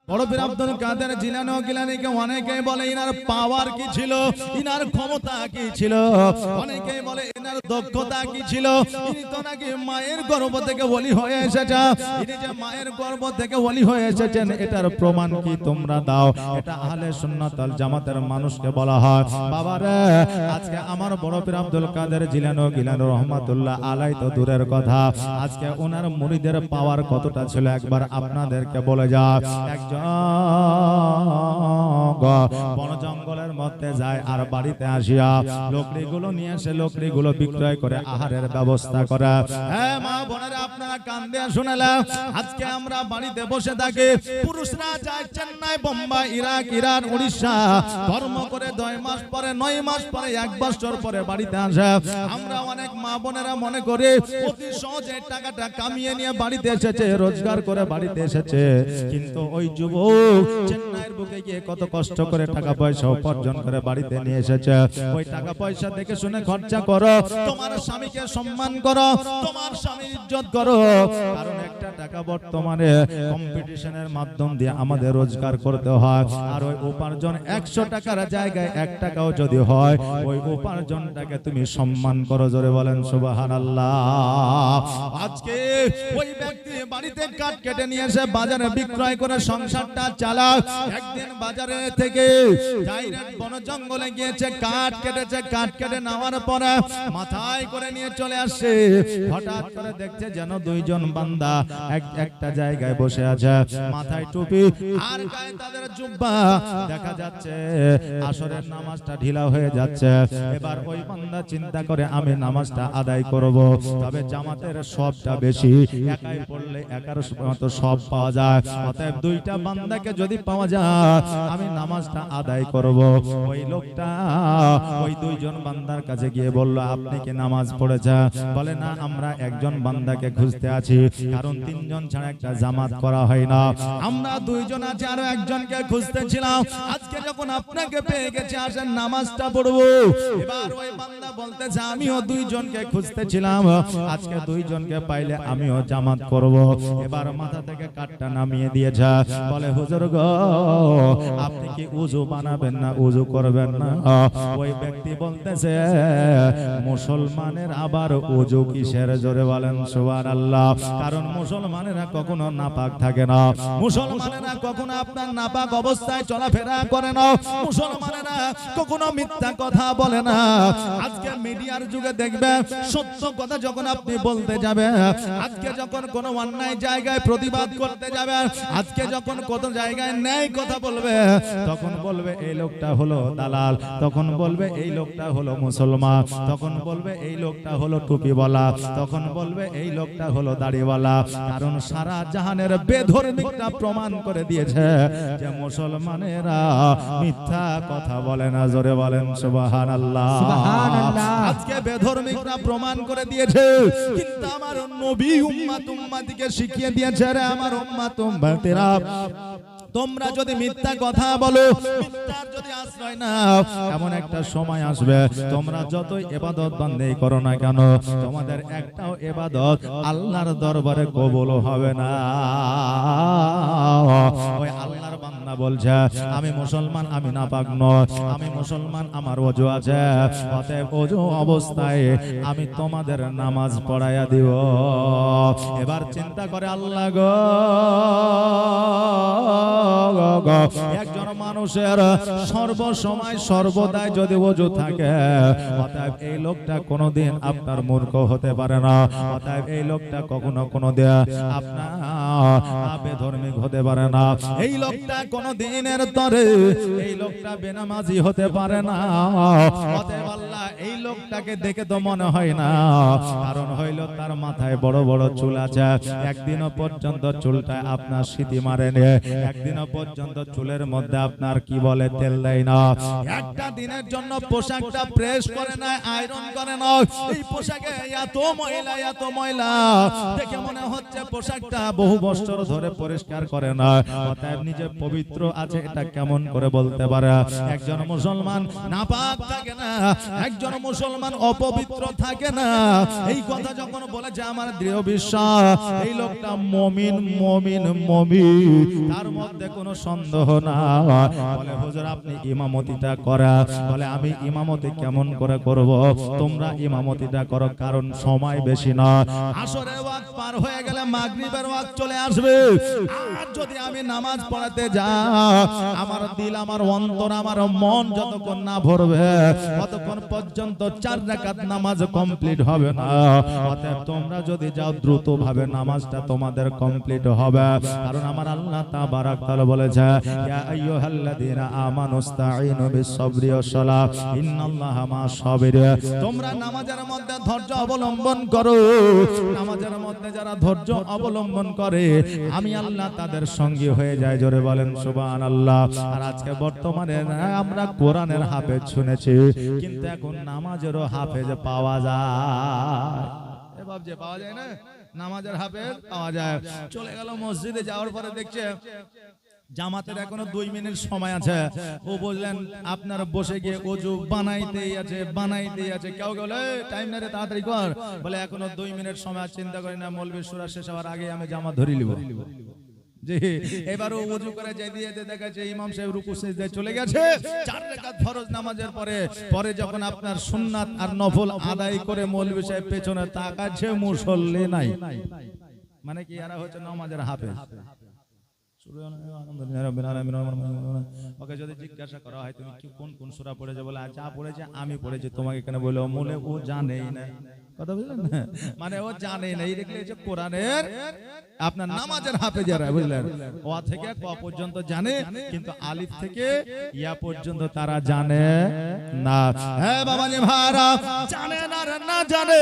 বড় পীর আব্দুল কাদের জিলানী ও গিলানীকে অনেকেই বলে ইনার পাওয়ার কি ছিল, ইনার ক্ষমতা কি ছিল, অনেকেই বলে ইনার দক্ষতা কি ছিল। ইনি তো নাকি মায়ের গর্ভ থেকে ওলি হয়ে এসেছেন। ইনি যে মায়ের গর্ভ থেকে ওলি হয়ে এসেছেন এটার প্রমাণ কি তোমরা দাও। এটা আহলে সুন্নাত ওয়াল জামাতের মানুষকে বলা হয়। বাবারে আজকে আমার বড় পীর আব্দুল কাদের জিলানী ও গিলানী রহমাতুল্লাহ আলাই তো দূরের কথা, আজকে ওনার মুরিদের পাওয়ার কতটা ছিল একবার আপনাদেরকে বলে যা। একজন বন জঙ্গলের মধ্যে যায় আর বাড়িতে আসিয়া লকড়িগুলো নিয়ে এসে লকড়িগুলো বিক্রয় করে আহারের ব্যবস্থা করে। হ্যাঁ মা বোনেরা আপনারা কান দিয়ে শুনেলেন, আজকে আমরা বাড়িতে বসে থাকি, পুরুষরা যায় চেন্নাই, বোম্বাই, ইরাক, ইরান, উড়িষ্যা ধর্ম করে 2 মাস পরে 9 মাস পরে 1 বছর পরে বাড়িতে আসে। আমরা অনেক মা বোনেরা মনে করি অতি সহজে টাকাটা কামিয়ে নিয়ে বাড়িতে এসেছে, রোজগার করে বাড়িতে এসেছে, কিন্তু ওই যুবক চেন্নাইয়ের বুকে গিয়ে কত কষ্ট করে টাকা পয়সা উপার্জন করে বাড়িতে নিয়ে এসেছে। ওই টাকা পয়সা দেখে শুনে খরচা করো, তোমার স্বামীকে সম্মান করো, তোমার স্বামীর ইজ্জত করো, কারণ একটা টাকা বর্তমানে কম্পিটিশনের মাধ্যম দিয়ে আমাদের রোজগার করতে হয়। আর ওই উপার্জন 100 টাকার জায়গায় 1 টাকাও যদি হয় ওই উপার্জনটাকে তুমি সম্মান করো। জোরে বলেন সুবহানাল্লাহ। আজকে ওই ব্যক্তি বাড়িতে কাঠ কেটে নিয়ে এসে বাজারে বিক্রয় করে সংসারটা চালাক। একদিন বাজারে থেকে ডাইরেক্ট বন জঙ্গলে গিয়েছে, কাঠ কেটেছে, কাঠ কেটে নেওয়ার পরে মাথায় করে নিয়ে চলে আসছে। হঠাৎ করে দেখছে যেন 2 জন বান্দা একটা জায়গায় বসে আছে, মাথায় টুপি আর গায়ে তাদের জুব্বা, দেখা যাচ্ছে আসরের নামাজটা ঢিলা হয়ে যাচ্ছে। এবার ওই বান্দা চিন্তা করে আমি নামাজটা আদায় করব, তবে জামাতের সবটা বেশি, একাই পড়লে একার মতো সব পাওয়া যায়, অতএব 2টা বান্দাকে যদি পাওয়া যায় আমি নামাজটা আদায় করব। ওই লোকটা ওই 2 জন বান্দার কাছে গিয়ে বলল আপনি কি নামাজ পড়েছেন? বলে না, আমরা একজন বান্দাকে খুঁজতে আছি, কারণ 3 জন ছাড়া একটা জামাত করা হয় না। আমরা 2 জন আছি, আরো একজনকে খুঁজতেছিলাম, আজকে যখন আপনাকে পেয়ে গেছি আসেন নামাজটা পড়বো। এবার ওই বান্দা বলতেছে আমিও 2 জনকে খুঁজতেছিলাম, আজকে 2 জনকে পাইলে আমিও জামাত করব। এবার মাথা থেকে কাঠটা নামিয়ে দিয়েছে, বলে হুজুর গো আপনি কি উযু বানাবেন না উযু করবেন না? ওই ব্যক্তি বলতেছে মুসলমানের আবার উযু কিসের? জোরে বলেন সুবহানাল্লাহ। কারণ মুসলমানেরা কখনো নাপাক থাকে না, মুসলমানেরা কখনো আপনার নাপাক অবস্থায় চলাফেরা করে না, মুসলমানেরা কখনো মিথ্যা কথা বলে না। আজকে মিডিয়ার যুগে দেখবেন সত্য কথা যখন আপনি বলতে যাবেন, আজকে যখন কোনো অন্যায় জায়গায় প্রতিবাদ করতে যাবেন, আজকে যখন কত জায়গায় ন্যায় কথা বলবে, তখন বলবে এই লোকটা হলো দালাল, তখন বলবে এই লোকটা হলো মুসলমান, তখন বলবে এই লোকটা হলো টুপিওয়ালা, তখন বলবে এই লোকটা হলো দাড়িওয়ালা। কারণ সারা জাহানের বেধর্মিকটা প্রমাণ করে দিয়েছে যে মুসলমানেরা মিথ্যা কথা বলে না। জোরে বলেন সুবহানাল্লাহ। আজকে বেধর্মিকরা প্রমাণ করে দিয়েছে, কিন্তু আমার নবী উম্মতিকে শিখিয়ে দিয়েছে রে আমার উম্মত উম্মতেরা, তোমরা যদি মিথ্যা কথা বলো, মিথ্যার যদি আশ্রয় নাও, এমন একটা সময় আসবে তোমরা যতই ইবাদত বন্দেগি করো না কেন তোমাদের একটাও ইবাদত আল্লাহর দরবারে কবুল হবে না। ওই আল্লাহর বান্দা বলছে আমি মুসলমান, আমি নাপাক নই, আমি মুসলমান, আমার ওযু আছে, অতএব ওযু অবস্থায় আমি তোমাদের নামাজ পড়াইয়া দিব। এবার চিন্তা করে আল্লাহ গো, একজন মানুষের সর্বসময় সর্বদাই যদি ওযু থাকে, অতএব এই লোকটা কোনোদিন আপনার মূর্খ হতে পারে না, অতএব এই লোকটা কখনো কোনোদিন আপনার বেধর্মিক হতে পারে না, এই লোকটা কোনোদিনের তরে এই লোকটা বেনামাজি হতে পারে না। অতএব আল্লাহ এই লোকটাকে দেখে তো মনে হয় না, কারণ হইল তার মাথায় বড় বড় চুল আছে, একদিনও পর্যন্ত চুলটা আপনার স্মৃতি মারেনি, একদিনও পর্যন্ত চুলের মধ্যে আপনার ডাক্তার কি বলে তেল দেয় না, একটা দিনের জন্য পোশাকটা প্রেস করে না, আয়রন করে না, এই পোশাকে এত ময়লা দেখে মনে হচ্ছে পোশাকটা বহু বছর ধরে পরিষ্কার করে না, অতএব নিজে পবিত্র আছে এটা কেমন করে বলতে পারে? একজন মুসলমান নাপাক থাকে না, একজন মুসলমান অপবিত্র থাকে না, এই কথা যখন বলেছে আমার দৃঢ় বিশ্বাস এই লোকটা মুমিন, তার মধ্যে কোনো সন্দেহ না। বলে হুজুর আপনি ইমামতিটা করা, বলে আমি ইমামতি কেমন করে করব? তোমরা ইমামতিটা করো, কারণ সময় বেশি না, আসরের ওয়াক্ত পার হয়ে গেলে মাগরিবের ওয়াক্ত চলে আসবে। আর যদি আমি নামাজ পড়াতে যাই, আমার দিল, আমার অন্তর, আমার মন যতক্ষণ না ভরবে ততক্ষণ পর্যন্ত 4 রাকাত নামাজ কমপ্লিট হবে না। অতএব তোমরা যদি যাও দ্রুত ভাবে নামাজটা তোমাদের কমপ্লিট হবে, কারণ আমার আল্লাহ তাবারাক তাআলা বলেছে ইয়া আইয়ুহাল্লাযীনা আমানুস্তাঈনু বিস-সাবরি ওয়াস-সালাহ ইন্নাল্লাহা মা'আস-সাবিরিন। তোমরা নামাজের মধ্যে ধৈর্য অবলম্বন করো, নামাজের মধ্যে যারা ধৈর্য অবলম্বন করে আমি আল্লাহ তাদের সঙ্গী হয়ে যায়। জোরে বলেন সুবহানাল্লাহ। আর আজকে বর্তমানে আমরা কোরআনের হাফেজ শুনেছি, কিন্তু এখন নামাজেরও হাফেজ পাওয়া যায়। এ বাপ যে পাওয়া যায় না, নামাজের হাফেজ পাওয়া যায়। চলে গেল মসজিদে, যাওয়ার পরে দেখছে জামাতের এখনো 2 মিনিট সময় আছে, ও বললেন আপনারা বসে গিয়ে ওযু বানাইতেই আছে। কেউ বলে টাইম না রে, তাড়াতাড়ি কর, বলে এখনো 2 মিনিট সময়, চিন্তা করি না মৌলবী সূরা শেষ হওয়ার আগে আমি জামাত ধরে নিব। জি, এবারও ওযু করে যাই দিয়ে দেখাচ্ছে ইমাম সাহেব রুকু সিজদায় চলে গেছে। 4 রাকাত ফরজ নামাজের পরে যখন আপনার সুন্নাত আর নফল আদায় করে মৌলবী সাহেব পেছনে তাকাচ্ছে, মুসল্লি নাই। মানে কি এরা হচ্ছে নামাজের হাফেজ। ওকে যদি জিজ্ঞাসা করা হয় তুমি কি কোন সূরা পড়েছো, বলে যা পড়েছে আমি পড়েছি, তোমাকে কেন বললো? মনে ও জানেই না, কথা বুঝলেন না, মানে ও জানেই না। এই দেখলে যে কোরআনের আপনার নামাজের হাফেজারা, বুঝলেন, ও থেকে ক পর্যন্ত জানে, কিন্তু আলিফ থেকে ইয়া পর্যন্ত তারা জানে না। হ্যাঁ বাবাজি ভাইরা, জানে না জানে,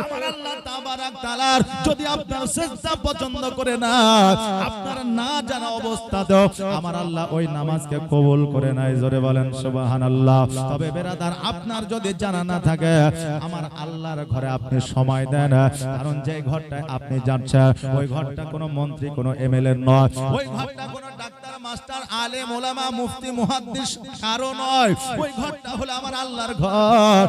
আমার আল্লাহ তাবারাক তাআলা যদি আপনার সিজদা পছন্দ করে না, আপনার না জানা অবস্থাতে আমার আল্লাহ ওই নামাজকে কবুল করে নাই। জোরে বলেন সুবহানাল্লাহ। তবে বেরাদার, আপনার যদি জানা না থাকে, আমার আল্লাহর ঘরে আপনি সময় দেন, কারণ যে ঘরটায় আপনি যাচ্ছেন ওই ঘরটা কোনো মন্ত্রী, কোনো এমএলএ নয়, ওই ঘরটা কোনো ডাক্তার, মাস্টার, আলেম, ওলামা, মুফতি, মুহাদ্দিস কারো নয়, ওই ঘরটা হলো আমার আল্লাহর ঘর।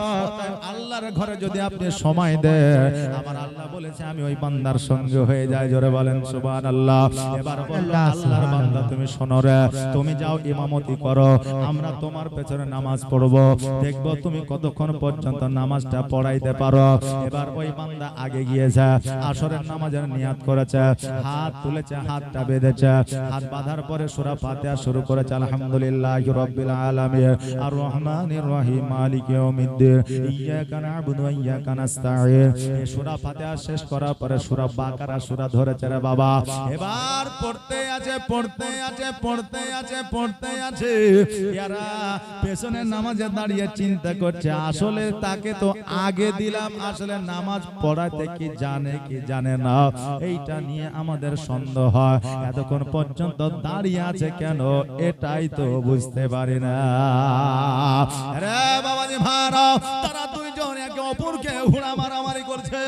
আল্লাহর ঘরে যদি আপনি সময় দেন, আমার আল্লাহ বলেছে আমি ওই বান্দার সঙ্গে হয়ে যাই। জোরে বলেন সুবহানাল্লাহ। এবার বলল আল্লাহর বান্দা তুমি শোনো রে, তুমি যাও ইমামতি করো, আমরা তোমার পেছনে নামাজ পড়বো, দেখবো তুমি কতক্ষণ পর্যন্ত নামাজটা পড়াইতে পারো। এবার ওই বান্দা আগে গিয়েছে, আসরের নামাজের নিয়াত করেছে, হাত তুলেছে, হাতটা বেঁধেছে, হাত বাঁধার পরে সূরা ফাতিহা শুরু করেছে, আলহামদুলিল্লাহি রাব্বিল আলামিন আর রহমানির রহিম মালিকি ইয়াউমিদ্দিন ইয়্যাকা না'বুদু ওয়া ইয়্যাকা নাস্তাঈন। এই সূরা ফাতিহা শেষ করার পরে সূরা বাকারা সূরা ধরেছে রে বাবা। এবার পড়তে আছে ইয়ারা পেছনে নামাজে দাঁড়িয়ে চিন্তা করছে, আসলে তাকে তো আগে দিলাম, আসলে নামাজ পড়াতে কি জানে না, এইটা নিয়ে আমাদের সন্দেহ হয়। এতক্ষণ পর্যন্ত দাঁড়িয়ে আছে কেন, এটাই তো বুঝতে পারি না রে বাবাজি ভাইরা। তারা দুইজন একে অপরকে হুড়া মারামারি করছে।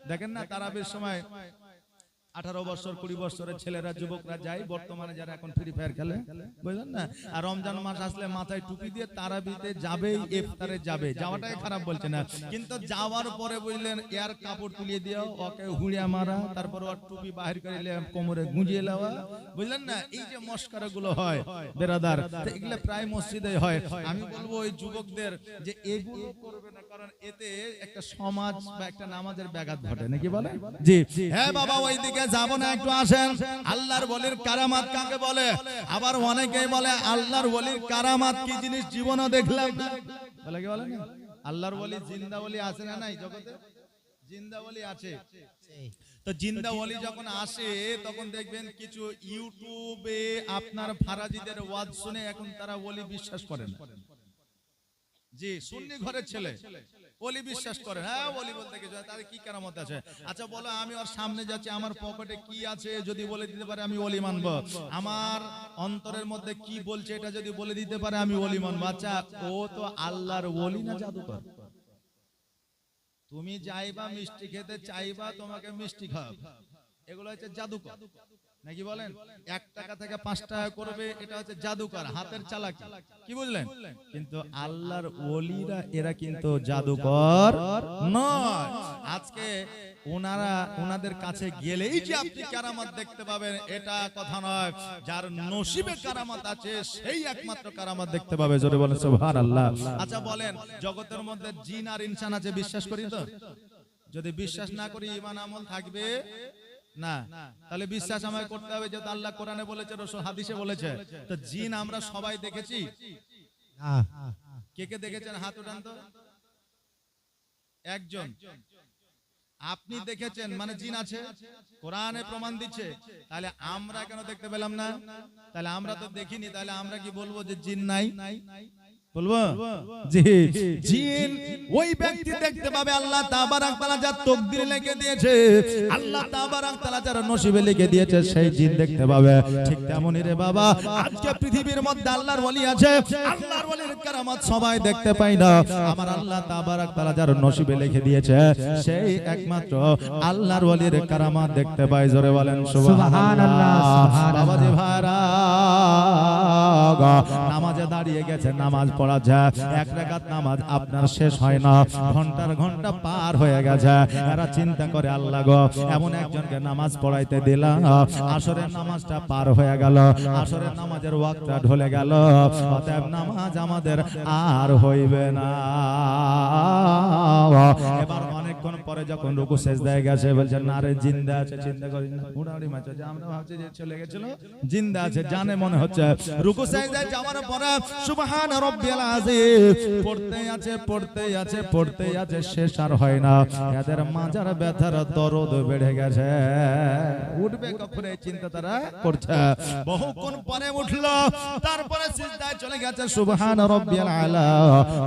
দেখেন না, তারাবির সময় 18 বছর 20 বছরের ছেলেরা, যুবকরা যায়, বর্তমানে যারা এখন ফ্রি ফায়ার খেলে, বুঝলেন না, আর রমজান মাস আসলে মাথায় টুপি দিয়ে তারাবিতে যাবে, ইফতারে যাবে, যাওয়াটাই খারাপ বলছে না, কিন্তু যাওয়ার পরে বুঝলেন এর কাপড় তুলিয়ে দিও, ওকে হুড়িয়া মারা, তারপর ওর টুপি বাহির করে কোমরে গুঁজিয়ে নেওয়া, বুঝলেন না, এই যে মস্কারা গুলো হয় বেরাদার, এগুলো প্রায় মসজিদে হয়। আমি বলবো ওই যুবকদের যে এগুলো করবে না, কারণ এতে একটা সমাজ বা একটা নামাজের ব্যাঘাত ঘটে, নাকি বলে? জি হ্যাঁ বাবা, ওইদিকে যাব না, একটু আসেন। আল্লাহর ওলির কারামাত কাকে বলে? আবার অনেকেই বলে আল্লাহর ওলির কারামাত কি জিনিস জীবনে দেখলাম না, বলে কি বলে না? আল্লাহর ওলি জিন্দা ওলি আছে না নাই জগতে? জিন্দা ওলি আছে। তো জিন্দা ওলি যখন আসে তখন দেখবেন কিছু ইউটিউবে আপনার ফারাজিদের ওয়াজ শুনে এখন তারা ওলি বিশ্বাস করে না। জি, সুন্নি ঘরের ছেলে, ওলি বিশ্বাস করে, হ্যাঁ ওলি বলতে কিছু তাহলে কি কেরামত আছে? আচ্ছা বলো, আমি ওর সামনে যাচ্ছি, আমার পকেটে কি আছে যদি বলে দিতে পারে আমি ওলি মানব। আমার অন্তরের মধ্যে কি বলছে এটা যদি বলে দিতে পারে আমি ওলি মানব। আচ্ছা ও তো আল্লাহর ওলি না জাদুকর? তুমি যাইবা মিষ্টি খেতে চাইবা, তোমাকে মিষ্টি খাওয়াবে, এগুলো হচ্ছে জাদুকর নাকি বলেন? 1 টাকা থেকে 5 টাকা করবে, এটা হচ্ছে জাদুকর, হাতের চালাকি, কি বুঝলেন? কিন্তু আল্লাহর ওলিরা এরা কিন্তু জাদুকর নয়। আজকে ওনাদের কাছে গেলেই যে আপনি কারামাত দেখতে পাবেন এটা কথা নয়, যার নসিবে কারামাত আছে সেই একমাত্র কারামাত দেখতে পাবে। জোরে বলেন সুবহানাল্লাহ। আচ্ছা বলেন, জগতের মধ্যে জিন আর ইনসান আছে, বিশ্বাস করি তো? যদি বিশ্বাস না করি ঈমান আমল থাকবে না। তাহলে বিশ্বাস আমায় করতে হবে, যেহেতু আল্লাহ কোরআনে বলেছে, রাসূল হাদিসে বলেছে। তো জিন আমরা সবাই দেখেছি? কে কে দেখেছেন হাত উঠান তো। একজন আপনি দেখেছেন মানে জিন আছে, কোরআনে প্রমাণ দিচ্ছে। তাহলে আমরা কেন দেখতে পেলাম না? তাহলে আমরা তো দেখিনি, তাহলে আমরা কি বলবো যে জিন নাই? বলবো জি, জিন ওই ব্যক্তি দেখতে পাবে আল্লাহ তাবারাক তাআলা যার তাকদীরে লিখে দিয়েছে, আল্লাহ তাবারাক তাআলা যার নসিবে লিখে দিয়েছে সেই জিন দেখতে পাবে। ঠিক তেমনই রে বাবা, আজকে পৃথিবীর মধ্যে আল্লাহর ওলি আছে, আল্লাহর ওলির কারামাত সবাই দেখতে পায় না। আমার আল্লাহ তাবারাক তাআলা যার নসিবে লিখে দিয়েছে সেই একমাত্র আল্লাহর ওলির কারামাত দেখতে পায়। জোরে বলেন সুবহানাল্লাহ। বাবাজি ভাইরা, নামাজে দাঁড়িয়ে গেছে, নামাজ পড়া যায়, 1 রাকাত নামাজ আপনার শেষ হয় না, ঘন্টার ঘন্টা পার হয়ে গেছে। এরা চিন্তা করে আল্লাহ গো, এমন একজনকে নামাজ পড়াইতে দিলাম, আসরের নামাজটা পার হয়ে গেল, আসরের নামাজের ওয়াক্তটা ঢলে গেল, অতএব নামাজ আমাদের আর হইবে না। এবার অনেকক্ষণ পরে যখন রুকু সেজদায় গেছে, বলছে না রে জিন্দা আছে, চিন্তা করি না, উড়াউড়ি মারছে, যে আমরা ভাবছি যে চলে গেছিল, জিন্দা আছে, জানে মনে হচ্ছে। রুকু সেজদায় যাওয়ার পরে সুবহান রাব্বিয়াল আযীম পড়তে আছে, পড়তে আছে, পড়তে আছে, শেষ আর হয় না। এদের মাজার ব্যথার দরদ বেড়ে গেছে, উঠবে কখন এই চিন্তা তারা করছে। বহুক্ষণ পরে উঠলো, তারপরে সিজদায় চলে গেছে, সুবহান রাব্বিয়াল আলা,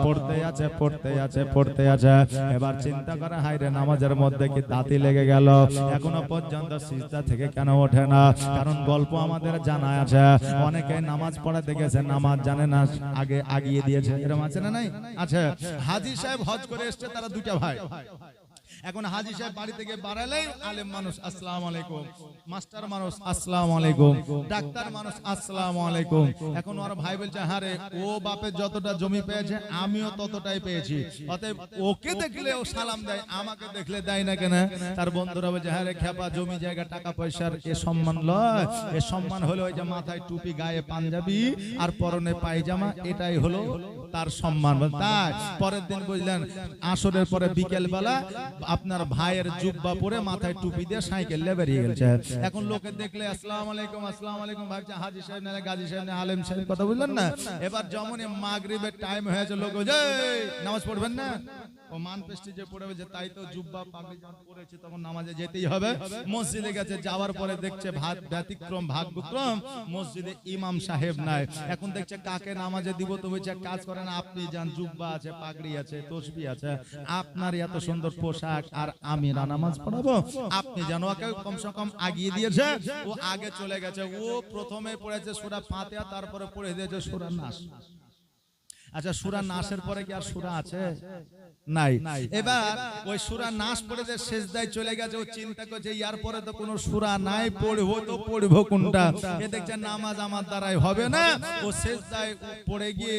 পড়তে আছে, পড়তে আছে, পড়তে আছে। এবার চিন্তা করে হায় রে, নামাজের মধ্যে কি দাঁতি লেগে গেল, এখনো পর্যন্ত সিজদা থেকে কেন ওঠে না? কারণ গল্প আমাদের জানা আছে, অনেকে নামাজ পড়া দেখেছে, নামাজ জানে না, আগে আগিয়ে দিয়েছে, এরকম আছে না নাই? আচ্ছা, হাজী সাহেব হজ করে এসছে, তারা 2টা ভাই। এখন হাজী সাহেব বাড়ি থেকে বাড়ালেই আলেম মানুষ আসসালামু আলাইকুম, মাস্টার মানুষ আসসালামু আলাইকুম, ডাক্তার মানুষ আসসালামু আলাইকুম। এখন ওর ভাই বলছে, হ্যাঁ রে, ও বাপে যতটা জমি পেয়েছে আমিও ততটাই পেয়েছি, অতএব ওকে দেখলে ও সালাম দেয়, আমাকে দেখলে দেয় না কেন? তার বন্ধুরা বলছে, হ্যাঁ রে খেপা, জমি জায়গা টাকা পয়সার এ সম্মান লয়, এ সম্মান হলো ওই যে মাথায় টুপি, গায়ে পাঞ্জাবি আর পরনে পায়জামা, এটাই হলো তার সম্মান। তাই পরের দিন বুঝলেন, আসরের পরে বিকেল বেলা আপনার ভাইয়ের জুব্বা পরে মাথায় টুপি দিয়ে সাইকেল নিয়ে বেরিয়ে গেছে। এখন লোকে দেখলে আসসালামু আলাইকুম, আসসালামু আলাইকুম ভাবছে হাজী সাহেব না গাজী সাহেব না আলেম সাহেব, কথা বুঝলেন না? এবার যখনই মাগরিবের টাইম হয়েছে, লোক বলছে নামাজ পড়বেন না? ও মান পেস্টি যে পড়বে, যে তাই তো জুব্বা পাগড়ি যখন পড়েছে তখন নামাজে যেতেই হবে। মসজিদে গেছে, যাওয়ার পরে দেখছে ব্যতিক্রম ভাগ্যক্রম, মসজিদে ইমাম সাহেব নাই। এখন দেখছে কাকে নামাজে দিব, তো বলছে কাজ করেন আপনি যান, জুব্বা আছে, পাগড়ি আছে, তসবিহ আছে, আপনার এত সুন্দর পোশাক আর আমি নামাজ পড়াবো, আপনি জানো। ওকে কমসে কম আগিয়ে দিয়েছে, ও আগে চলে গেছে। ও প্রথমে পড়েছে সূরা ফাতিহা, তারপরে পড়ে দিয়েছে সূরা নাস। আচ্ছা, সূরা নাসের পরে কি আর সূরা আছে? নাই। এবার ওই সূরা নাস পড়ে যে সিজদায় চলে গেছে, ও চিন্তা করছে ইয়ার পরে তো কোনো সূরা নাই, পড়বো তো পড়বো কোনটা? এ দেখছে নামাজ আমার দ্বারাই হবে না। ও সিজদায় পড়ে গিয়ে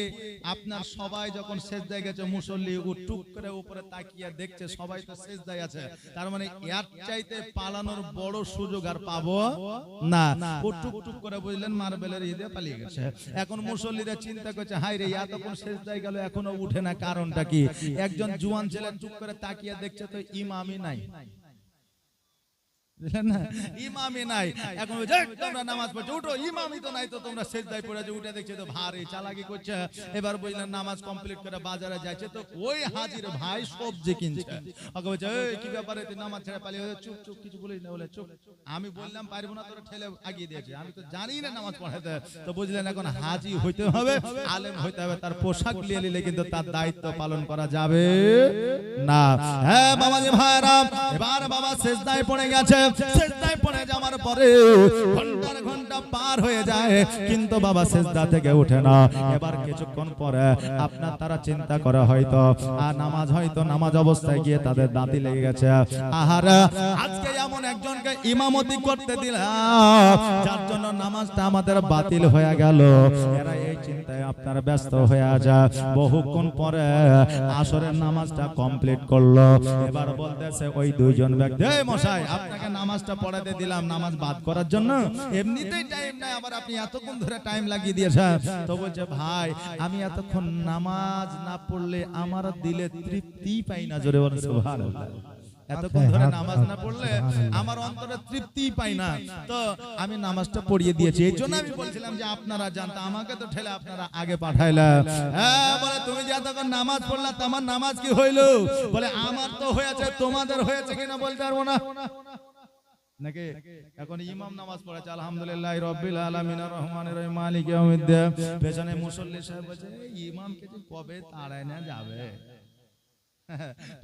আপনার সবাই যখন সিজদায় গেছে, মুসল্লি ও টুক করে উপরে তাকিয়ে দেখছে সবাই তো সিজদায় আছে, তার মানে এর চাইতে পালানোর বড় সুযোগ আর পাবো না। ও টুক টুক করে বুঝলেন মার্বেলের ঈদে পালিয়ে গেছে। এখন মুসল্লিরা চিন্তা করছে, হায় রে, এতক্ষণ সিজদায় গেল এখনো উঠে না, কারণটা কি? একজন জুয়ান ছেলে চুপ করে তাকিয়ে দেখছে, তো ইমামই নাই। ইমামই নাই, এখন তোমরা নামাজ পড়ছো উঠো, ইমামই তো নাই, তো তোমরা সেজদায় পড়ে যে উঠে দেখছো তো ভারী চালাকি করছে। এবার বুঝলেন নামাজ কমপ্লিট করে বাজারে যাচ্ছে, তো ওই হাজির ভাই সবজি কিনছে, ওকে বলছে এই কি ব্যাপারে তুই নামাজ ছেড়ে পালিয়ে, চুপ চুপ কিছু বলিস না, বলে চুপ। আমি বললাম পারবো না, তোরা ঠেলে আগিয়ে দিয়েছে, আমি তো জানি না নামাজ পড়াতে। তো বুঝলেন এখন হাজি হইতে হবে, আলেম হইতে হবে, তার পোশাক নিয়ে নিলে কিন্তু তার দায়িত্ব পালন করা যাবে না। হ্যাঁ বাবাজি ভাইরা, এবার বাবা সেজদায় পড়ে গেছে, সেজদায় পড়ে যাওয়ার পরে ঘন্টার ঘন্টা পার হয়ে যায়, কিন্তু বাবা সেজদা থেকে ওঠে না। এবার কিছুক্ষণ পরে আপনার তারা চিন্তা করে হয়তো নামাজ, হয়তো নামাজ অবস্থায় গিয়ে তাদের দাঁতি লেগে গেছে, আহারা আজকে এমন একজনকে ইমামতি করতে দিলাম যার জন্য নামাজটা আমাদের বাতিল হয়ে গেল। এরা এই চিন্তায় আপনার ব্যস্ত হয়ে যায়। বহুক্ষণ পরে আসরের নামাজটা কমপ্লিট করলো। এবার বলতেছে ওই দুইজন ব্যক্তি, এই মশাই আপনাকে নামাজটা পড়াতে দিলাম নামাজ বাদ করার জন্য, এমনিতেই টাইম নাই, আবার আপনি এতক্ষণ ধরে টাইম লাগিয়ে দিয়েছেন। তো বলছে ভাই আমি এতক্ষণ নামাজ না পড়লে আমার দিলে তৃপ্তি পাই না, জোরে বলেন সুবহানাল্লাহ। এতক্ষণ ধরে নামাজ না পড়লে আমার অন্তরে তৃপ্তি পাই না, তো আমি নামাজটা পড়িয়ে দিয়েছি। এই জন্য আমি বলছিলাম যে আপনারা জানতে, আমাকে তো ঠেলে আপনারা আগে পাঠাইলা। হ্যাঁ বলে তুমি যে এতক্ষণ নামাজ পড়লা তোমার নামাজ কি হইলো? বলে আমার তো হয়েছে, তোমাদের হয়েছে কিনা বলতে পারবো না নাকি। এখন ইমাম নামাজ পড়েছে আলহামদুলিল্লাহি রাব্বিল আলামিন আর রহমানির রহিম মালিকি ইয়াউমিদ্দিন, পেছনে মুসল্লি সাহেব বলছে ইমামকে যে কবে তাড়ায় না যাবে,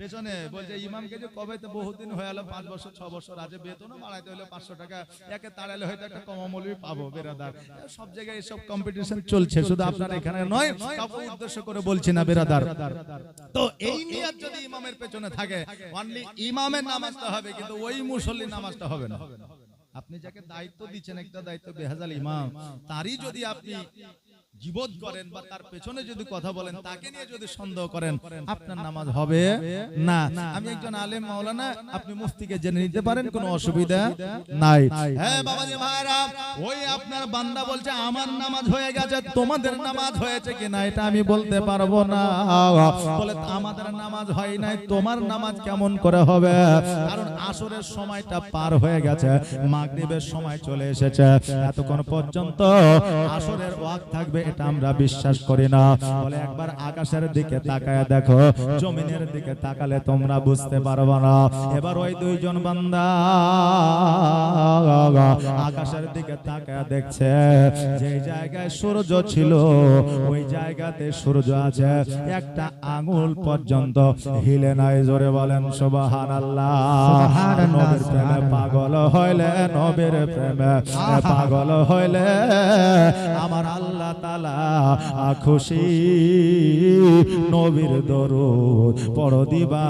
পেছনে বলছে ইমামকে যে কবে, তো বহুদিন হয়ে গেল 5 বছর 6 বছর, আজ বেতনও বাড়াইতে হলে 500 টাকা, একে তাড়াইলে হয়তো একটা কম মূল্যে পাবো বেরাদার। সব জায়গায় এসব কম্পিটিশন চলছে, শুধু আপনার এখানে নয়, কাউকে উদ্দেশ্য করে বলছি না বেরাদার। তো এই নিয়ত যদি ইমামের পেছনে থাকে, অনলি ইমামের নামাজটা হবে, কিন্তু ওই মুসল্লির নামাজটা হবে না। আপনি যাকে দায়িত্ব দিচ্ছেন, একটা দায়িত্ব বেহাজাল ইমাম, তারই যদি আপনি জীবত করেন বা তার পেছনে যদি কথা বলেন, তাকে নিয়ে যদি সন্দেহ করেন, আপনার নামাজ হবে না। আমি একজন আলেম মাওলানা, আপনি মুফতিকে জেনে নিতে পারেন, কোনো অসুবিধা নাই। হ্যাঁ বাবাজি ভাইরা, ওই আপনার বান্দা বলছে আমার নামাজ হয়ে গেছে, তোমাদের নামাজ হয়েছে কিনা এটা আমি বলতে পারবো না। বলে আমাদের নামাজ হয় নাই, তোমার নামাজ কেমন করে হবে? কারণ আসরের সময়টা পার হয়ে গেছে, মাগরিবের সময় চলে এসেছে, এতক্ষণ পর্যন্ত আসরের ওয়াক্ত থাকবে এটা আমরা বিশ্বাস করি না। বলে একবার আকাশের দিকে তাকায় দেখো, জমিনের দিকে তাকালে তোমরা বুঝতে পারবে না। এবার ওই দুইজন বান্দা আকাশের দিকে তাকায় দেখছে, যে জায়গায় সূর্য ছিল ওই জায়গাতে সূর্য আছে, একটা আঙ্গুল পর্যন্ত হিলে নাই। জোরে বলেন সুবহানাল্লাহ। নবীর প্রেমে পাগল হইলে, নবীর প্রেমে পাগল হইলে আমার আল্লাহ তাআলা খুশি। নবীর দরুদ পড় দিবা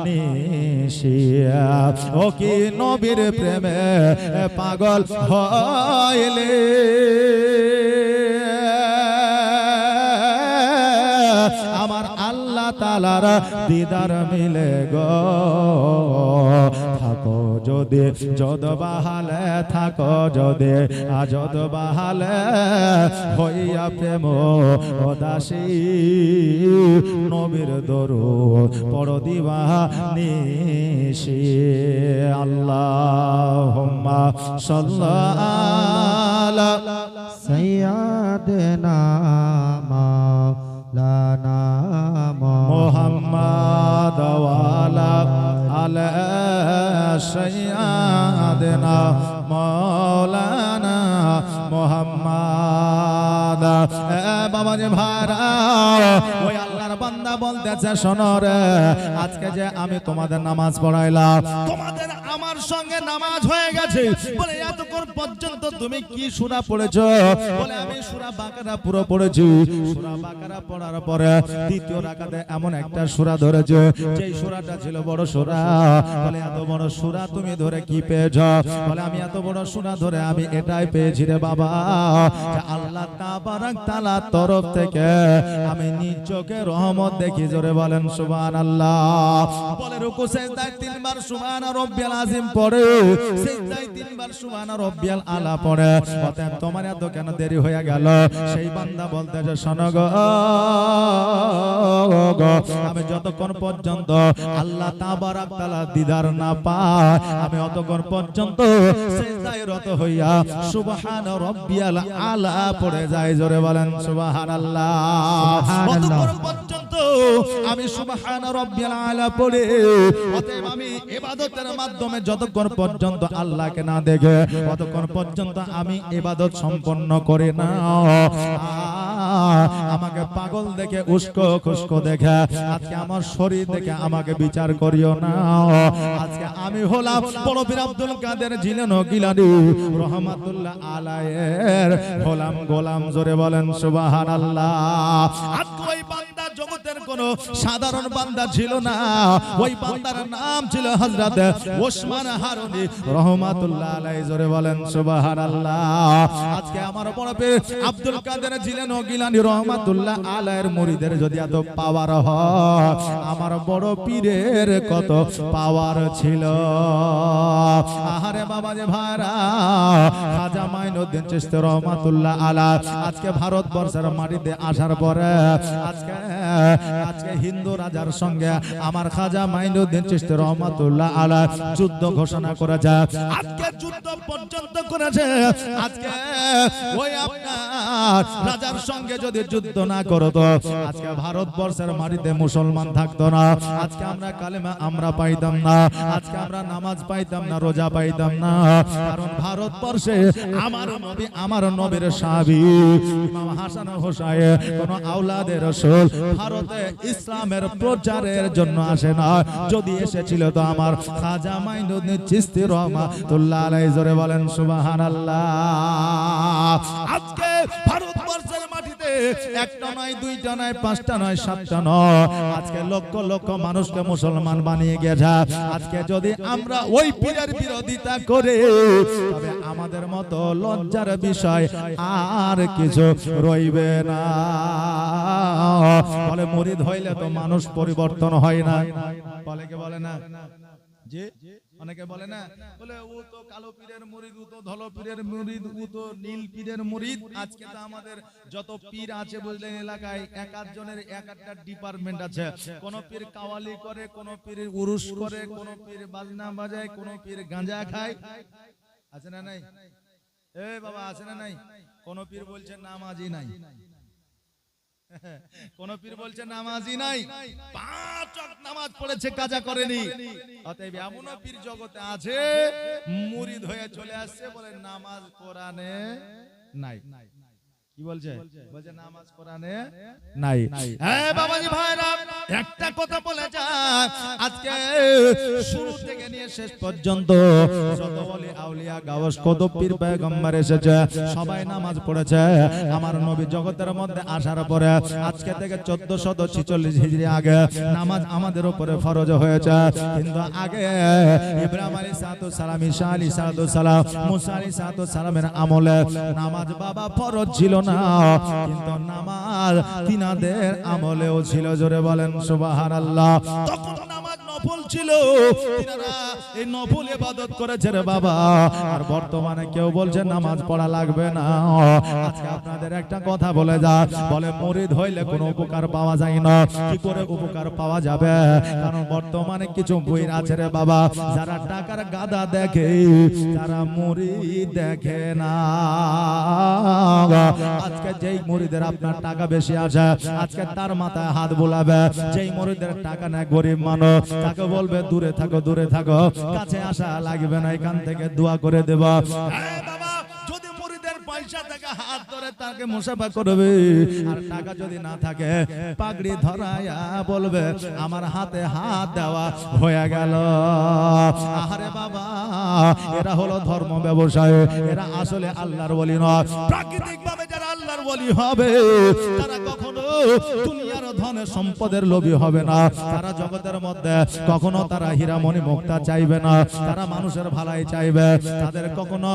নিশিয়া, ও কি নবীর প্রেমে পাগল হইলে আমার আল্লাহ তাআলার দিদার মিলে গো। থাকো যদি যদ বাহালে, থাকো যদি আজদ বাহালে, হইয়া প্রেম উদাসী নবীর দরুদ পড় দিবা নিশি। আল্লাহুম্মা সাল্লি আলা সাইয়্যিদিনা মাওলানা মুহাম্মদ ওয়া আলা সাইয়্যিদিনা মাওলানা মুহাম্মদ। বাবা যে ভাইরা, ওই আল্লাহর বান্দা বলতেছে শোনো রে, আজকে যে আমি তোমাদের নামাজ পড়াইলাম, তোমাদের আমার সঙ্গে নামাজ হয়ে গেছে। বলে এতক্ষণ পর্যন্ত তুমি কি সূরা পড়েছো? বলে আমি সূরা বাকারা পুরো পড়েছি। সূরা বাকারা পড়ার পরে দ্বিতীয় রাকাতে এমন একটা সূরা ধরেছো, যেই সূরাটা ছিল বড় সূরা। বলে এত বড় সূরা তুমি ধরে কি পেয়েছো? বলে আমি এত বড় সূরা ধরে আমি এটাই পেয়েছি রে বাবা, যে আল্লাহ তাবারক তাআলার তরফ থেকে আমি নিজ চোখে রহমত দেখি। জোরে বলেন সুবহানাল্লাহ। বলে রুকু সিজদায় 3 বার সুবহান রাব্বিয়াল আযীম পড়ে সিজদায় তিনবার সুবহান রাব্বিয়াল আলা পড়ে অতএব তোমার এত কেন দেরি হয়ে গেল সেই বান্দা বলতেছে শোনো গো আমি যতক্ষণ পর্যন্ত আল্লাহ তাবারাক তাআলা দিদার না পাই আমি অতক্ষণ পর্যন্ত সিজদায় রত হইয়া সুবহান রাব্বিয়াল আলা পড়ে যাই জোরে বলেন সুবহানাল্লাহ অতক্ষণ পর্যন্ত আমি সুবহান রাব্বিয়াল আলা পড়ে অতএব আমি ইবাদতের মাধ্যমে যতক্ষণ পর্যন্ত আল্লাহকে না দেখে ততক্ষণ পর্যন্ত আমি ইবাদত সম্পন্ন করি না আমাকে পাগল দেখে উস্কো খুস্কো দেখে আজকে আমার শরীর দেখে আমাকে বিচার করিও না আজকে আমি হলাম বড় পীর আব্দুল কাদের জিলানী গিলানি রহমাতুল্লাহ আলাইহির গোলাম জোরে বলেন সুবহানাল্লাহ আজকে ওই বান্দা জগতের কোন সাধারণ বান্দা ছিল না ওই বান্দার নাম ছিল হযরত ওসমান হারুনি রহমাতুল্লাহ আলাইহি জোরে বলেন সুবহানাল্লাহ আজকে আমার বড় পীর আব্দুল কাদের জিলানী গিলানি রহমাতুল্লাহ আলাইহির মুরিদের যদি এত পাওয়ার হয় আমার বড় পীরের কত পাওয়ার ছিল আহারে বাবা যে ভাইরা খাজা মাইনুদ্দিন চিশতি রহমাতুল্লাহ আলাইহি আজকে ভারতবর্ষের মাটিতে আসার পরে আজকে হিন্দু রাজার সঙ্গে আমার খাজা মাইনুদ্দিন চিশতি রহমাতুল্লাহ আলাইহি যুদ্ধ ঘোষণা করেছে আজকে যুদ্ধ পর্যন্ত করেছে আজকে ওই আপনার রাজার সঙ্গে যদি যুদ্ধ না করতো আজকে ভারতবর্ষের মাটিতে মুসলমান থাকতো না আজকে আমরা কালেমা আমরা পাইতাম না আজকে আমরা নামাজ পাইতাম না রোজা পাইতাম না কারণ ভারতবর্ষে আমার নবীর সাহাবী ইমাম হাসান হোসাইন কোন আওলাদে রাসূল ভারতে ইসলামের প্রচারের জন্য আসে না যদি এসেছিল তো আমার খাজা মাইনুদ্দিন চিশতি রহমাতুল্লাহ আলাইহি জোরে বলেন সুবহানাল্লাহ আজকে ভারতবর্ষের মাটিতে একটা নয় দুইটা নয় পাঁচটা নয় সাতটা নয় আজকে লক্ষ লক্ষ মানুষকে মুসলমান বানিয়ে গেছে আজকে যদি আমরা ওই পীরের বিরোধিতা করে তবে আমাদের মতো লজ্জার বিষয় আর কিছু রইবে না বলে মুরিদ হইলে তো মানুষ পরিবর্তন হয় না বলে কে বলে না জি অনেকে বলে না বলে ও তো কালো পীরের মুরিদ ও তো ধলো পীরের মুরিদ ও তো নীল পীরের মুরিদ আজকে তো আমাদের যত পীর আছে বুঝলেন এলাকায় এক আধজনের এক একটা ডিপার্টমেন্ট আছে কোন পীর কাওয়ালি করে কোন পীর উরুস করে কোন পীর বাজনা বাজায় কোন পীর গাঁজা খায় আছে না নাই এ বাবা আছে না নাই কোন পীর বলছে নামাজি নাই কোন পীর বলছে নামাজি নাই পাঁচ ওয়াক্ত নামাজ পড়েছে কাজা করেনি অতএব এমন পীর জগতে আছে মুরিদ হয়ে চলে আসছে বলে নামাজ কোরআনে নাই কি বলছে বলছে নামাজ কোরআনে নাই হ্যাঁ বাবাজি ভাইরা একটা কথা বলে যায় আজকে শুরু থেকে নিয়ে শেষ পর্যন্ত যত ওলি আউলিয়া গাওস কত পীর পয়গম্বর এসেছে সবাই নামাজ পড়েছে আমার নবী জগতের মধ্যে আসার পরে আজকে থেকে 1446 হিজরি আগে নামাজ আমাদের উপরে ফরজ হয়েছে কিন্তু আগে ইব্রাহিম আলাইহিস সালাম ঈসা আলাইহিস সালাম মুসা আলাইহিস সালামের আমলে নামাজ বাবা ফরজ ছিল না কিন্তু নামাজ তিনাদের আমলেও ছিল জোরে বলেন সুবহানাল্লাহ তখন নামাজ নফল ছিল তিনারা এই নফল ইবাদত করেছে রে বাবা আর বর্তমানে কেউ বলছে নামাজ পড়া লাগবে না আজকে আপনাদের একটা কথা বলে যা বলে মুরিদ হইলে কোনো উপকার পাওয়া যায় না কি করে উপকার পাওয়া যাবে কারণ বর্তমানে কিছু বইর আছে রে বাবা যারা টাকার গাদা দেখে তারা মুরিদ দেখে না আজকে যেই মুরিদের আপনার টাকা বেশি আছে আজকে তার মাথায় হাত বোলাবে যেই মুরিদের টাকা না গরিব মানুষ তাকে বলবে দূরে থাকো কাছে আসা লাগবে না এখান থেকে দোয়া করে দেব বাবা যদি মুরিদের পয়সা থেকে হাত ধরে তাকে মুসাফা করবে আর টাকা যদি না থাকে পাগড়ি ধরায়া বলবে আমার হাতে হাত দেওয়া হয়ে গেল আরে বাবা এরা হলো ধর্ম ব্যবসায়ী এরা আসলে আল্লাহর ওলি নয় প্রাকৃতিক ভাবে যারা আল্লাহ আল্লাহর ওলি হবে তারা কখনো দুনিয়ার ধন সম্পদের লোভী হবে না, তারা জগতের মধ্যে কখনো তারা হীরামণি মুক্তা চাইবে না, তারা মানুষের ভালাই চাইবে, তাদের কখনো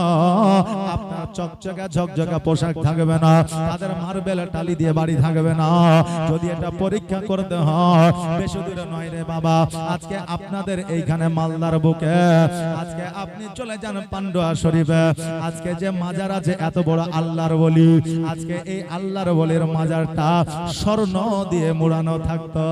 আপনার চকচকা ঝকঝকা পোশাক থাকবে না, তাদের মার্বেলের টালি দিয়ে বাড়ি থাকবে না। যদি এটা পরীক্ষা করতে হয় বেশি দূরে নয় রে বাবা, আজকে আপনাদের এইখানে মালদার বুকে আজকে আপনি চলে যান পান্ডুয়া শরীফে, আজকে যে মাজার আছে এত বড় আল্লাহর ওলি, আজকে এই আল্লাহর ওলির মাজারটা স্বর্ণ দিয়ে মোড়ানো থাকতো,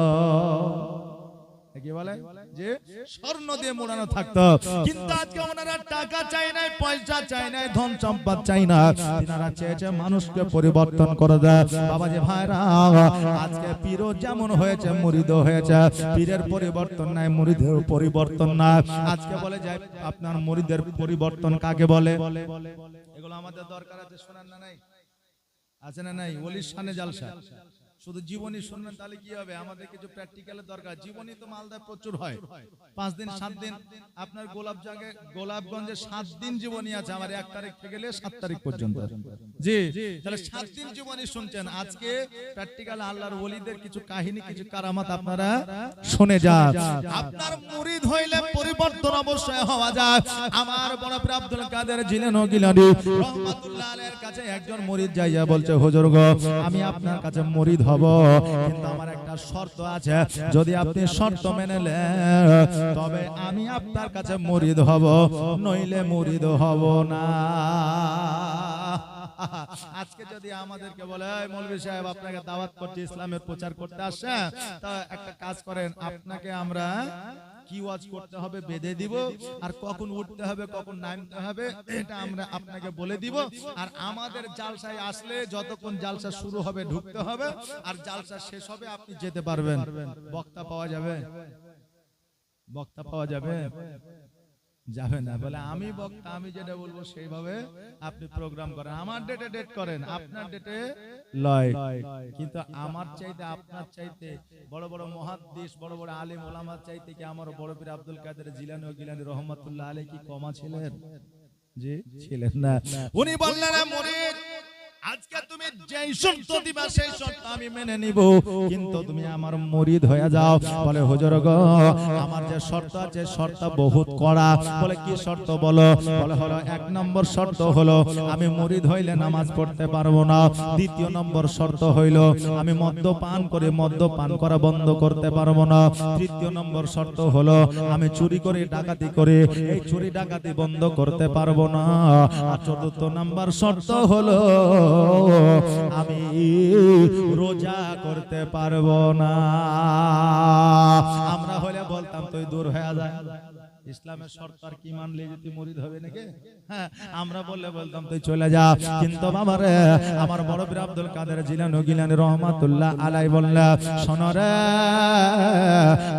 কি বলে যে স্বর্ণ দিয়ে মোড়ানো থাকতো। কিন্তু আজকে ওনারা টাকা চাই নাই, পয়সা চাই নাই, ধন সম্পদ চাই না, তিনারা চেয়েছে মানুষকে পরিবর্তন করে দেয়। বাবাজি ভাইরা, আজকে পীরও যেমন হয়েছে মুরিদও হয়েছে, পীরের পরিবর্তন নাই, মুরিদের পরিবর্তন নাই। আজকে বলে যায় আপনার মুরিদের পরিবর্তন কাকে বলে, এগুলো আমাদের দরকার আছে, শোনান না নাই আছে না নাই? ওলির শানে জালসা, শুধু জীবনী শুনবেন তাহলে কি হবে? আমাদের কিছু প্র্যাকটিক্যালের দরকার। জীবনী তো মালদায় প্রচুর হয়, 5 দিন 7 দিন। আপনার গোলাপগঞ্জে 7 দিন জীবনী আছে, আমার 1 তারিখ থেকে গেলে 7 তারিখ পর্যন্ত। জি, তাহলে 7 দিন জীবনী শুনছেন। আজকে প্র্যাকটিক্যাল আল্লাহর ওলিদের কিছু কাহিনী, কিছু কারামাত আপনারা শুনে যান। আপনার মুরিদ হইলে পরিবর্তন অবশ্যই হওয়া যায়। আমার বড় পীর আব্দুল কাদের জিলানী রহমাতুল্লাহ আলাইহির কাছে একজন মুরিদ যাইয়া বলছে, হুজুর গো, আমি আপনার কাছে মুরিদ হব, কিন্তু আমার একটা শর্ত আছে, যদি আপনি শর্ত মেনে নেন তবে আমি আপনার কাছে মুরিদ হব, নইলে মুরিদ হব না। আজকে যদি আমাদেরকে বলে, মৌলভী সাহেব আপনাকে দাওয়াত করছি, ইসলামের প্রচার করতে আসছেন, তা একটা কাজ করেন, আপনাকে আমরা কি ওয়াজ করতে হবে বেঁধে দিব, আর কখন উঠতে হবে কখন নামতে হবে এটা আমরা আপনাকে বলে দিব। আর আমাদের জালসায় আসলে যতক্ষণ জালসা শুরু হবে ঢুকতে হবে, আর জালসা শেষ হবে আপনি যেতে পারবেন। বক্তা পাওয়া যাবে? বক্তা পাওয়া যাবে? যাবে না। বলে আমি বক্তা, আমি যেটা বলবো সেইভাবে আপনি প্রোগ্রাম করেন, আমার ডেটে ডেট করেন, আপনার ডেটে লয়। কিন্তু আমার চাইতে আপনার চাইতে বড় বড় মুহাদ্দিস, বড় বড় আলেম ওলামার চাইতে কি আমার বড় পীর আব্দুল কাদের জিলানী ও গিলানী রহমাতুল্লাহ আলাইহি কি কমা ছিলেন? জি ছিলেন না। উনি বললেন, মুরিদ আজকে তুমি যেই শর্ত দিবা সেই শর্ত আমি মেনে নিব, কিন্তু তুমি আমার মুরিদ হয়ে যাও। বলে হুজুর গো, আমার যে শর্ত আছে শর্ত বহুত কড়া। বলে কি শর্ত বলো? বলে হলো 1 নম্বর শর্ত হলো আমি মুরিদ হইলে নামাজ পড়তে পারবো না। 2 নম্বর শর্ত হইলো আমি মদ্যপান করে মদ্যপান করা বন্ধ করতে পারবো না। 3 নম্বর শর্ত হলো আমি চুরি করে ডাকাতি করে এই চুরি ডাকাতি বন্ধ করতে পারবো না। আর 4 নম্বর শর্ত হলো আমি রোজা করতে পারবো না। আমরা হলে বলতাম তুই দূর হয়ে যায়, ইসলামের শর্ত আর কি মানলে যে তুই মুরিদ হবে নাকি? হ্যাঁ, আমরা বলতাম তুই চলে যা। কিন্তু বাবারে, আমার বড় পীর আব্দুল কাদের জিলানী ও গিলানী রহমাতুল্লাহ আলাইহি বললা, শোনো রে,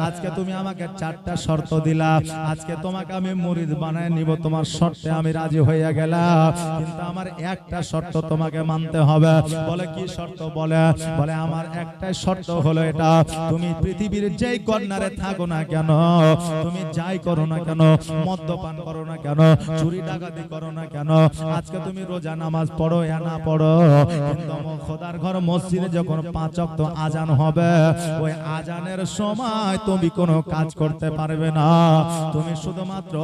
আজকে তুমি আমাকে 4টা শর্ত দিলা, আজকে তোমাকে আমি মুরিদ বানায় নিব, তোমার শর্তে আমি রাজি হয়ে গেলাম, কিন্তু আমার একটা শর্ত তোমাকে মানতে হবে। বলে কি শর্ত? বলে আমার একটাই শর্ত হলো এটা, তুমি পৃথিবীর যেই কর্নারে থাকো না কেন, তুমি যাই করো না কেন, মদ্যপান করো না কেন, চুরি ডাকাতি করো না কেন, আজকে তুমি রোজা নামাজ পড়ো या না পড়ো, কিন্তু খোদার ঘর মসজিদে যখন 5 ওয়াক্ত আজান হবে, ওই আজানের সময় তুমি কোনো কাজ করতে পারবে না। তুমি শুধুমাত্র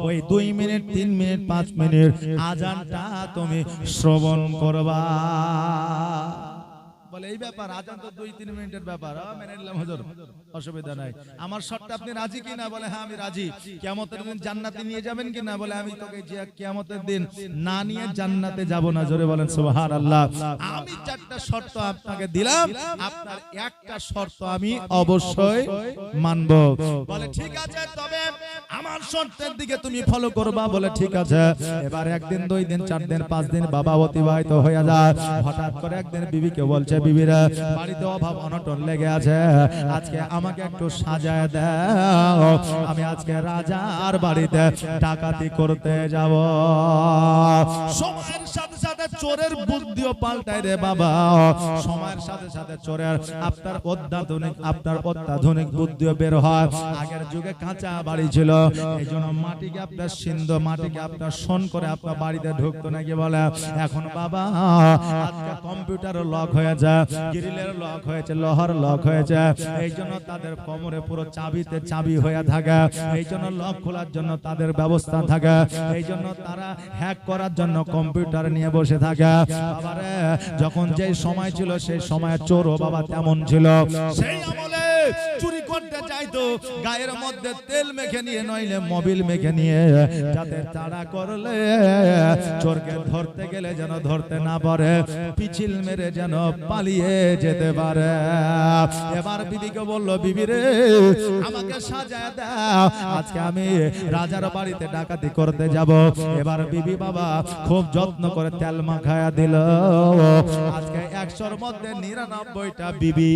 ওই 2 মিনিট 3 মিনিট 5 মিনিট আজানটা তুমি শ্রবণ করবা। বলে এই ব্যাপার, আজান তো 2-3 মিনিটের ব্যাপার, মেনে নিলাম হুজুর, অসুবিধা নাই। আমার শর্তে আপনি রাজি কিনা? বলে হ্যাঁ আমি রাজি। কিয়ামতের দিন জান্নাতে নিয়ে যাবেন কিনা? বলে আমি তোকে যে কিয়ামতের দিন না নিয়ে জান্নাতে যাব না। জোরে বলেন সুবহানাল্লাহ। আমি 4টা শর্ত আপনাকে দিলাম, আপনার একটা শর্ত আমি অবশ্যই মানব। বলে ঠিক আছে, তবে আমার শর্তের দিকে তুমি ফলো করবা। বলে ঠিক আছে। এবার 1 দিন 2 দিন 4 দিন 5 দিন বাবা অতিবাহিত হয়ে যায়। হঠাৎ করে একদিন বিবিকে বলছে, বিবিরা বাড়িতে অভাব অনটন লেগে আছে, আজকে আমাকে একটু সাজায় দাও, আমি আজকে রাজার বাড়িতে ডাকাতি করতে যাব। সময়ের সাথে সাথে চোরের বুদ্ধিও পাল্টায় রে বাবা, সময়ের সাথে সাথে চোরের আপনার অত্যাধুনিক বুদ্ধিও বের হয়। আগের যুগে কাঁচা বাড়ি ছিল, এই জন্য মাটিকে আপনার সিন্ধু, মাটিকে আপনার শোন করে আপনার বাড়িতে ঢুকতো নাকি বলে। এখন বাবা আজকে কম্পিউটার লক হয়েছে, গ্রিলের লক হয়েছে, লোহার লক হয়েছে, এই জন্য তাদের কোমরে পুরো চাবিতে চাবি হয়ে থাকে, এই জন্য লক খোলার জন্য তাদের ব্যবস্থা থাকে, এই জন্য তারা হ্যাক করার জন্য কম্পিউটার নিয়ে বসে থাকে। বাবারে যখন যেই সময় ছিল সেই সময় চোরও বাবা তেমন ছিল। সেই আমলে চুরি করতে চাইতো গায়ের মধ্যে তেল মেখে নিয়ে, নইলে মোবিল মেখে নিয়ে, যাতে তাড়া করলে চোরকে ধরতে গেলে যেন ধরতে না পারে, পিছিল মেরে যেন পালিয়ে যেতে পারে। এবার বিবিকে বলল, বিবি রে আমাকে সাজায় দাও, আজকে আমি রাজার বাড়িতে ডাকাতি করতে যাব। এবার বিবি বাবা খুব যত্ন করে তেল মাখায়া দিল। আজকে 100-র মধ্যে 99টা বিবি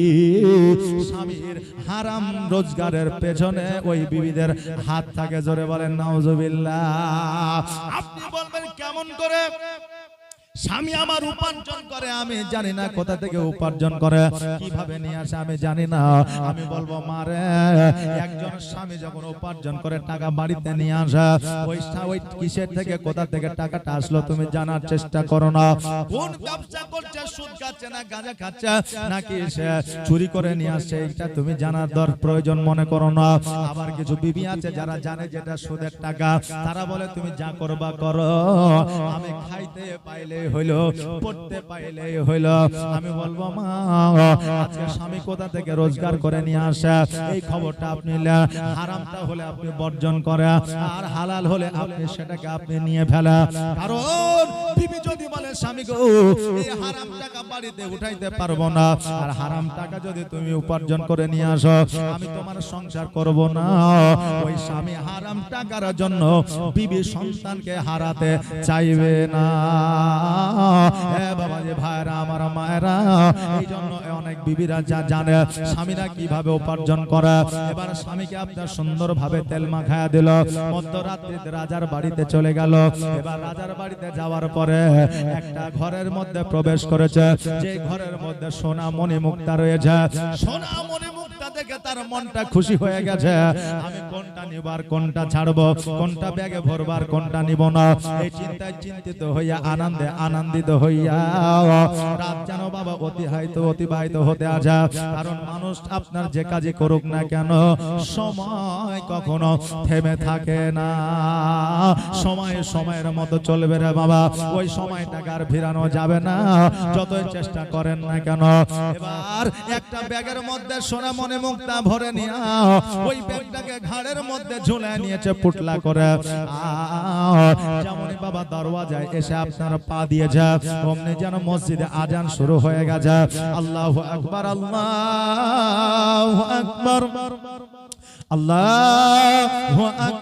স্বামীর হারাম রোজগারের পেছনে ওই বিবিদের হাত থাকে। জোরে বলেন নাউজুবিল্লাহ। আপনি বলবেন কেমন করে? স্বামী আমার উপার্জন করে, আমি জানি না কোথা থেকে উপার্জন করে, কিভাবে নিয়ে আসে আমি জানি না। আমি বলবো মারে, একজন স্বামী যখন উপার্জন করে টাকা বাড়িতে নিয়ে আসে, ওই কিসের থেকে কোথা থেকে টাকাটা আসলো তুমি জানার চেষ্টা করো না। কোন ব্যবসা করছে, সুদ খাচ্ছে না গাঁজা খাচ্ছে নাকি সে চুরি করে নিয়ে আসছে, এটা তুমি জানার প্রয়োজন মনে করো না। আবার কিছু বিবি আছে যারা জানে যেটা সুদের টাকা, তারা বলে তুমি যা করবা করো, আমি খাইতে পাইলে হইলো, পড়তে পাইলে হইলো। আমি বলবো মা, আজকে স্বামী কোথা থেকে রোজগার করে নিয়ে আসে এই খবরটা আপনি, হারামটা হলে আপনি বর্জন করে, আর হালাল হলে আপনি সেটাকে আপনি নিয়ে ফেলা। কারণ বিবি যদি বলে স্বামী গো এই হারাম টাকা বাড়িতে উঠাইতে পারবো না, আর হারাম টাকা যদি তুমি উপার্জন করে নিয়ে আসো আমি তোমার সংসার করব না, ওই স্বামী হারাম টাকার জন্য বিবি সন্তানকে হারাতে চাইবে না। বাবা যে ভাইরা আমার মায়েরা, এই জন্য অনেক বিবিরা যা জানে স্বামীরা কিভাবে উপার্জন করে। এবার স্বামীকে আপনার সুন্দর ভাবে তেল মাখায়া দিল, মধ্যরাত্রিতে রাজার বাড়িতে চলে গেল। এবার রাজার বাড়িতে যাওয়ার পরে একটা ঘরের মধ্যে প্রবেশ করেছে, যে ঘরের মধ্যে সোনা মণি মুক্তা রয়েছে। সোনা মণি মুক্তা দেখে তার মনটা খুশি হয়ে গেছে। আমি কোনটা নিবার, কোনটা ছাড়বো, কোনটা ব্যাগে ভরবার, কোনটা নিব না, এই চিন্তায় চিন্তিত হইয়া আনন্দে আনন্দিত হইয়া রাত যেন বাবা অতিবাহিত হতে আসে। কারণ মানুষ আপনার যে কাজই করুক না কেন, সময় কখনো থেমে থাকে না, সময় সময়ের মতো চলবে রে বাবা, ওই সময়টাকে আর ফিরানো যাবে না যতই চেষ্টা করেন না কেন। এবার একটা ব্যাগের মধ্যে সোনা মণি মুক্তা ভরে নিয়ে ওই ব্যাগটাকে ঘাড়ের মধ্যে ঝুলায় নিয়েছে পুটলা করে। যেমনই বাবা দরওয়াজায় এসে আপনার পা দিয়েছে, অমনি যেন মসজিদে আজান শুরু হয়ে গেছে। আল্লাহু আকবার, আল্লাহু আকবার, আল্লাহু আকবার।